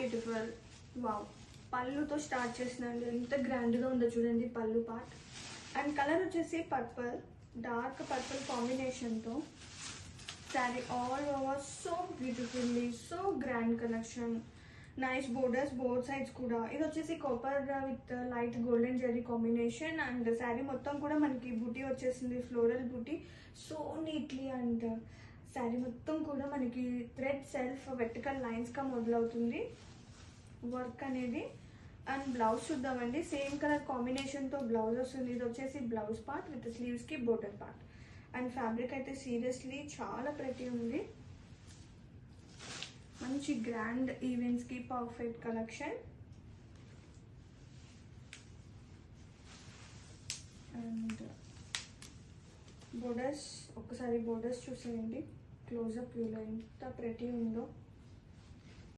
Beautiful. Wow, పళ్ళుతో start చేసినండి, ఎంత గ్రాండ్గా ఉందో చూడండి పళ్ళు పార్ట్. అండ్ కలర్ వచ్చేసి పర్పుల్, డార్క్ పర్పుల్ కాంబినేషన్తో sari all over so beautifully, so grand collection. Nice borders both sides కూడా. ఇది వచ్చేసి copper with light golden zari combination. And sari మొత్తం కూడా మనకి బూటీ వచ్చేసింది, floral buti, so neatly. And sari మొత్తం కూడా మనకి థ్రెడ్ సెల్ఫ్ వెర్టికల్ లైన్స్గా మొదలవుతుంది వర్క్ అనేది. అండ్ బ్లౌజ్ చూద్దామండి, సేమ్ కలర్ కాంబినేషన్తో బ్లౌజ్ వస్తుంది. ఇది వచ్చేసి బ్లౌజ్ పార్ట్ విత్ స్లీవ్స్కి బోర్డర్ పార్ట్. అండ్ ఫ్యాబ్రిక్ అయితే సీరియస్లీ చాలా ప్రతి ఉంది, మంచి గ్రాండ్ ఈవెంట్స్కి పర్ఫెక్ట్ కలెక్షన్. అండ్ బోర్డర్స్, ఒక్కసారి బోర్డర్స్ చూసేయండి క్లోజప్ వ్యూలో ఎంత ప్రతి ఉందో.